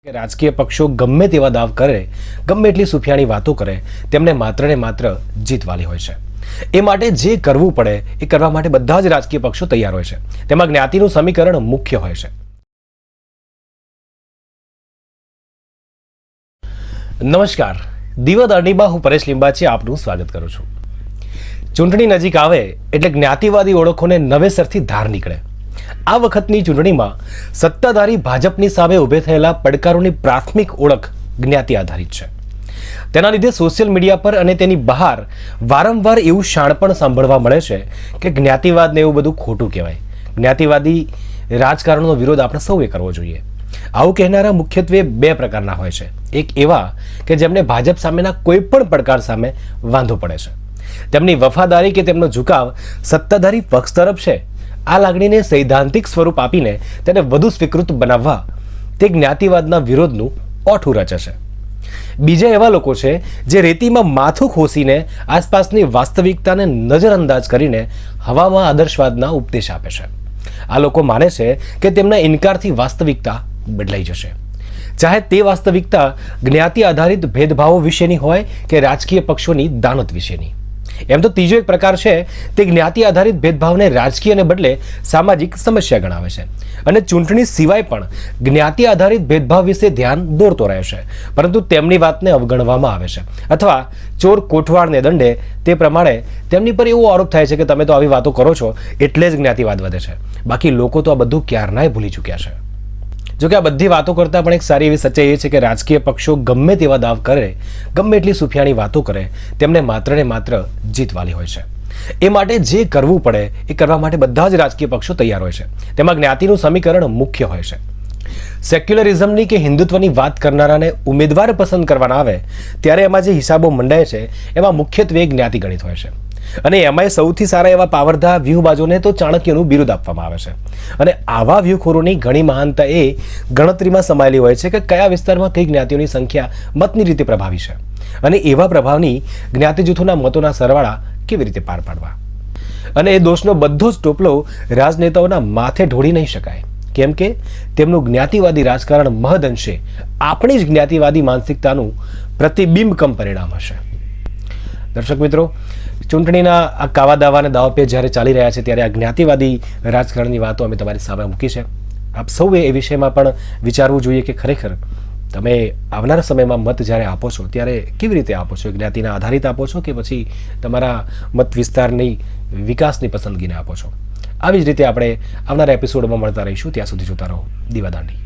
કે રાજકીય પક્ષો ગમે તેવા દાવ કરે, ગમે એટલી સુફિયાણી વાતો કરે, તેમને માત્ર ને માત્ર જીતવાલી હોય છે. એ માટે જે કરવું પડે એ કરવા માટે બધા જ રાજકીય પક્ષો તૈયાર હોય છે. તેમાં જ્ઞાતિનું સમીકરણ મુખ્ય હોય છે. નમસ્કાર, દીવાદાંડીમાં હું પરેશ લિંબાચી આપનું સ્વાગત કરું છું. ચૂંટણી નજીક આવે એટલે જ્ઞાતિવાદી ઓળખોને નવેસરથી ધાર નીકળે. આ વખતની ચૂંટણીમાં સત્તાધારી ભાજપની સામે ઊભે થયેલા પડકારોની પ્રાથમિક ઓળખ જ્ઞાતિ આધારિત છે. તેના લીધે સોશિયલ મીડિયા પર અને તેની બહાર વારંવાર એવું શાણપણ સાંભળવા મળે છે કે જ્ઞાતિવાદને એવું બધું ખોટું કહેવાય. જ્ઞાતિવાદી રાજકારણનો વિરોધ આપણે સૌએ કરવો જોઈએ. આવું કહેનારા મુખ્યત્વે બે પ્રકારના હોય છે. એક એવા કે જેમને ભાજપ સામેના કોઈ પણ પડકાર સામે વાંધો પડે છે. તેમની વફાદારી કે તેમનો ઝુકાવ સત્તાધારી પક્ષ તરફ છે. આ લાગણીને સૈદ્ધાંતિક સ્વરૂપ આપીને તેને વધુ સ્વીકૃત બનાવવા તે જ્ઞાતિવાદના વિરોધનું ઓઠું રચે છે. બીજા એવા લોકો છે જે રેતીમાં માથું ખોસીને આસપાસની વાસ્તવિકતાને નજરઅંદાજ કરીને હવામાં આદર્શવાદના ઉપદેશ આપે છે. આ લોકો માને છે કે તેમના ઇનકારથી વાસ્તવિકતા બદલાઈ જશે. ચાહે તે વાસ્તવિકતા જ્ઞાતિ આધારિત ભેદભાવો વિશેની હોય કે રાજકીય પક્ષોની દાનત વિશેની. એમ તો ત્રીજો એક પ્રકાર છે તે જ્ઞાતિ આધારિત ભેદભાવને રાજકીયને બદલે સામાજિક સમસ્યા ગણાવે છે અને ચૂંટણી સિવાય પણ જ્ઞાતિ આધારિત ભેદભાવ વિશે ધ્યાન દોરતો રહે છે, પરંતુ તેમની વાતને અવગણવામાં આવે છે અથવા ચોર કોઠવાળને દંડે તે પ્રમાણે તેમની પર એવો આરોપ થાય છે કે તમે તો આવી વાતો કરો છો એટલે જ જ્ઞાતિવાદ વધે છે. બાકી લોકો તો આ બધું ક્યારનાય ભૂલી ચૂક્યા છે. જોકે આ બધી વાતો કરતાં પણ એક સારી એવી સચ્ચાઈ એ છે કે રાજકીય પક્ષો ગમે તેવા દાવ કરે, ગમે એટલી સુફિયાણી વાતો કરે, તેમને માત્ર ને માત્ર જીતવાલી હોય છે. એ માટે જે કરવું પડે એ કરવા માટે બધા જ રાજકીય પક્ષો તૈયાર હોય છે. તેમાં જ્ઞાતિનું સમીકરણ મુખ્ય હોય છે. સેક્યુલરિઝમની કે હિન્દુત્વની વાત કરનારાને ઉમેદવાર પસંદ કરવાના આવે ત્યારે એમાં જે હિસાબો મંડાય છે એમાં મુખ્યત્વે જ્ઞાતિ ગણિત હોય છે. અને એમાંય સૌથી સારા એવા પાવરધા વ્યૂહબાજોને તો ચાણક્યનું બિરુદ આપવામાં આવે છે. અને આવા વ્યૂહખોરોની ઘણી મહાનતા એ ગણતરીમાં સમાયેલી હોય છે કે કયા વિસ્તારમાં કઈ જ્ઞાતિઓની સંખ્યા મતની રીતે પ્રભાવી છે અને એવા પ્રભાવની જ્ઞાતિ જૂથોના મતોના સરવાળા કેવી રીતે પાર પાડવા. અને એ દોષનો બધો જ ટોપલો રાજનેતાઓના માથે ઢોળી નહીં શકાય, કેમ કે તેમનું જ્ઞાતિવાદી રાજકારણ મહદઅંશે આપણી જ જ્ઞાતિવાદી માનસિકતાનું પ્રતિબિંબ કમ પરિણામ હશે. દર્શક મિત્રો, ચૂંટણીના આ કાવા દાવા અને દાવાપેચ જ્યારે ચાલી રહ્યા છે ત્યારે આ જ્ઞાતિવાદી રાજકારણની વાતો અમે તમારી સામે મૂકી છે. આપ સૌએ એ વિષયમાં પણ વિચારવું જોઈએ કે ખરેખર તમે આવનારા સમયમાં મત જ્યારે આપો છો ત્યારે કેવી રીતે આપો છો? જ્ઞાતિના આધારિત આપો છો કે પછી તમારા મત વિસ્તારની વિકાસની પસંદગીને આપો છો? આવી જ રીતે આપણે આવનારા એપિસોડમાં મળતા રહીશું. ત્યાં સુધી જોતા રહો દીવાદાંડી.